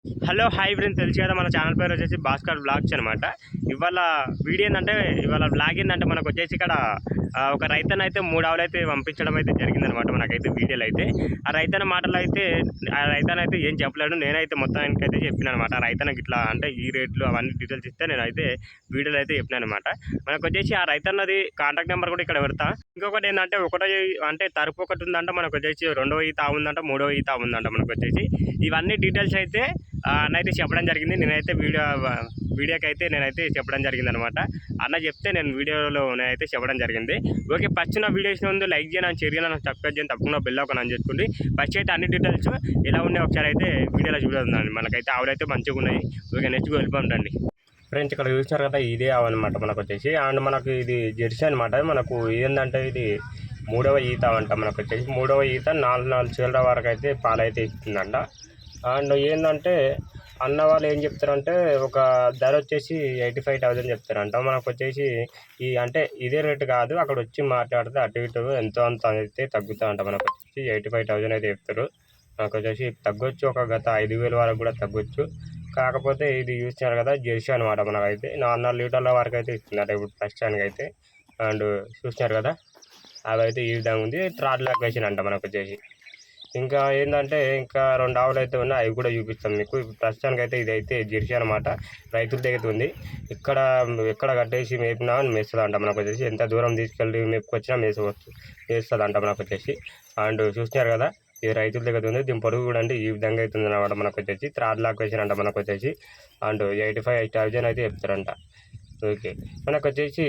Hello hi friends, తెలుసు కదా మన ఛానల్ పేరు వచ్చేసి భాస్కర్ బ్లాగ్స్ అనమాట. ఇవాళ వీడియో ఏంటంటే, ఇవాళ బ్లాగ్ ఏంటంటే మనకు వచ్చేసి ఇక్కడ ఒక రైతన్న అయితే 3 ఆవులు అయితే పంపించడం అయితే జరిగిందనమాట. మనకైతే వీడియోలు అయితే ఆ రైతన్న మాటలు అయితే ఏం చెప్పలేడు. నేనైతే మొత్తానికి అయితే చెప్పిన అనమాట. రైతన్నకి ఇట్లా అంటే ఈ రేట్లు అవన్నీ డీటెయిల్స్ ఇస్తే నేనైతే వీడియోలు అయితే చెప్పినాను అనమాట. మనకు వచ్చేసి ఆ రైతన్నది కాంటాక్ట్ నెంబర్ కూడా ఇక్కడ పెడతా. ఇంకొకటి ఏంటంటే, ఒకటో అంటే తరపు ఒకటి ఉందంట, మనకు వచ్చేసి రెండవ ఈత ఉందంట, మూడవ ఈత ఉందంట. మనకు వచ్చేసి ఇవన్నీ డీటెయిల్స్ అయితే అన్నైతే చెప్పడం జరిగింది. నేనైతే వీడియోకి అయితే నేనైతే చెప్పడం జరిగింది అనమాట. అన్న చెప్తే నేను వీడియోలో నేనైతే చెప్పడం జరిగింది. ఓకే, ఫస్ట్ నా వీడియోస్ ముందు లైక్ చేయను, షేర్ చేయను, సబ్స్క్రైబ్ చేయను, తప్పకుండా బెల్ ఒక అని చెప్పుకోండి. ఫస్ట్ అయితే అన్ని డీటెయిల్స్ ఎలా ఉన్నాయి ఒకసారి అయితే వీడియోలో చూడొద్దండి. మనకైతే ఆవులైతే మంచిగా ఉన్నాయి. ఓకే, నెక్స్ట్ వెళ్ళిపోండి ఫ్రెండ్స్. ఇక్కడ చూసినారు కదా, ఇదే ఆవు అనమాట మనకు వచ్చేసి. అండ్ మనకు ఇది జెర్సీ అనమాట. మనకు ఏంటంటే ఇది 3వ ఈత అంట. మనకు వచ్చేసి 3వ ఈత 4 చీలల వరకు అయితే పాలైతే ఇస్తుందంట. అండ్ ఏంటంటే అన్న వాళ్ళు ఏం చెప్తారంటే, ఒక ధర వచ్చేసి 85,000 చెప్తారంట. మనకు వచ్చేసి ఈ అంటే ఇదే రేటు కాదు, అక్కడ వచ్చి మాట్లాడితే అటు ఇటు ఎంతో అంత అయితే తగ్గుతుందంట. మనకు వచ్చేసి 85,000 అయితే చెప్తారు. మనకు వచ్చేసి తగ్గొచ్చు, ఒక గత 5,000 వరకు కూడా తగ్గొచ్చు. కాకపోతే ఇది చూస్తున్నారు కదా, జెర్సీ అనమాట. మనకైతే 4 లీటర్ల వరకు అయితే ఇస్తుందట ఇప్పుడు ప్రస్తుతానికి అయితే. అండ్ చూస్తున్నారు కదా, అవి అయితే ఈ విధంగా ఉంది. థ్రాడ్ లొకేషన్ అంట మనకు వచ్చేసి. ఇంకా ఏంటంటే ఇంకా 2 ఆవులు అయితే ఉన్నాయి, అవి కూడా చూపిస్తాం మీకు. ప్రస్తుతానికి అయితే ఇదైతే జెర్సీ అనమాట. రైతుల దగ్గర ఉంది. ఎక్కడ కట్టేసి మేపినా మేస్తుంది అంట. మనకు వచ్చేసి ఎంత దూరం తీసుకెళ్ళి మేపుకొచ్చినా మేస్తుంది అంట మనకు వచ్చేసి. అండ్ చూస్తున్నారు కదా, ఇది రైతుల దగ్గర ఉంది. దీని పొడుగు కూడా అంటే ఈ విధంగా అవుతుంది అనమాట. మనకు వచ్చేసి థ్రాడ్ లొకేషన్ అంట మనకు వచ్చేసి. అండ్ 85,000 అయితే చెప్తారంట. ఓకే, మనకు వచ్చేసి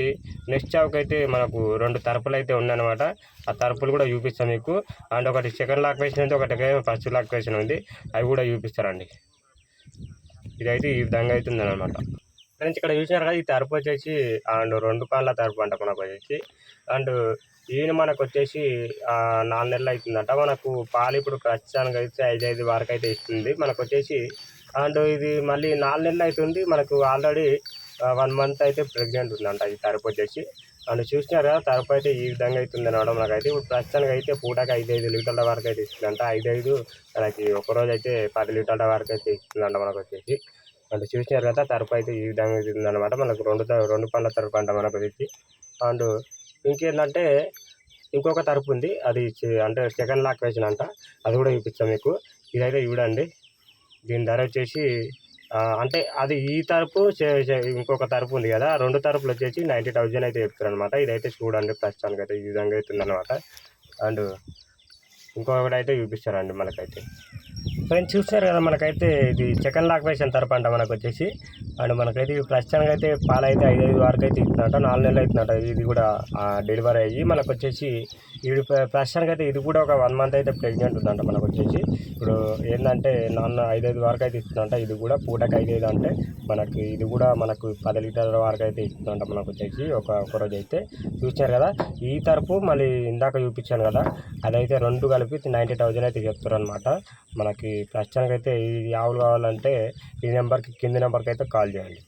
నెక్స్ట్ చావుకి అయితే మనకు 2 తరపులు అయితే ఉన్నాయన్నమాట. ఆ తరపులు కూడా చూపిస్తాం మీకు. అండ్ ఒకటి సెకండ్ లాక్వేషన్ ఉంది, ఒకటి ఫస్ట్ లాక్వేషన్ ఉంది, అవి కూడా చూపిస్తారండి. ఇదైతే ఈ విధంగా అవుతుంది అనమాట. ఫ్రెండ్స్ ఇక్కడ చూసినారు కదా, ఈ తరపు వచ్చేసి అండ్ 2 కాళ్ళ తరపు అంట మనకు వచ్చేసి. అండ్ ఈయన మనకు వచ్చేసి 4 నెలలు అవుతుందంట. మనకు పాలు ఇప్పుడు ప్రస్తుతానికి అయితే 5 వరకు అయితే ఇస్తుంది మనకు వచ్చేసి. అండ్ ఇది మళ్ళీ 4 నెలలు అవుతుంది. మనకు ఆల్రెడీ 1 మంత్ అయితే ప్రెగ్నెంట్ ఉందంట ఈ తరపు వచ్చేసి. అండ్ చూసినారు కదా, తరపు అయితే ఈ విధంగా అవుతుంది అనమాట. మనకైతే ఇప్పుడు ప్రస్తుతానికి అయితే పూటకి 5 లీటర్ల వరకు అయితే ఇస్తుందంట. 5 మనకి ఒకరోజు అయితే 10 లీటర్ల వరకు అయితే ఇస్తుందంట మనకు వచ్చేసి. అంటే చూసినారు కదా, తరపు అయితే ఈ విధంగా అవుతుంది అనమాట. మనకు 2 పళ్ళ తరపు అంట మనకు వచ్చేసి. అండ్ ఇంకేంటంటే ఇంకొక తరపు ఉంది, అది అంటే సెకండ్ లాక్వేషన్ అంట. అది కూడా చూపిస్తాం మీకు. ఇదైతే చూడండి, దీని ధర వచ్చేసి అంటే అది ఈ తరపు ఇంకొక తరపు ఉంది కదా, 2 తరపులు వచ్చేసి 90,000 అయితే చెప్తారు అనమాట. ఇదైతే చూడండి, ప్రస్తుతానికి అయితే ఈ విధంగా అవుతుంది అనమాట. అండ్ ఇంకొకటి అయితే చూపిస్తారండి మనకైతే. ఫ్రెండ్స్ చూస్తారు కదా, మనకైతే ఇది సెకండ్ లాక్వేషన్ తరపు అంట మనకు వచ్చేసి. అండ్ మనకైతే ప్రస్తుతానికి అయితే పాలు అయితే 5 వరకు అయితే ఇస్తుందంట. 4 నెలలు అవుతుందంట ఇది కూడా డెలివరీ అయ్యి. మనకు వచ్చేసి ఇది ప్రస్తుతానికి అయితే ఇది కూడా ఒక 1 మంత్ అయితే ప్రెగ్నెంట్ ఉందంట మనకు వచ్చేసి. ఇప్పుడు ఏంటంటే 5 వరకు అయితే ఇస్తుందంట. ఇది కూడా పూటకి 5 అంటే మనకి ఇది కూడా మనకు 10 లీటర్ల వరకు అయితే ఇస్తుందంట మనకు వచ్చేసి ఒకరోజు అయితే. చూసారు కదా, ఈ తరపు మళ్ళీ ఇందాక చూపించాను కదా, అదైతే 2 కలిపి 90,000 అయితే చెప్తారు అనమాట. మనకి ప్రస్తుతానికి అయితే ఈ ఆవులు కావాలంటే ఈ నెంబర్కి కింది నెంబర్కి అయితే కాల్ చేయండి.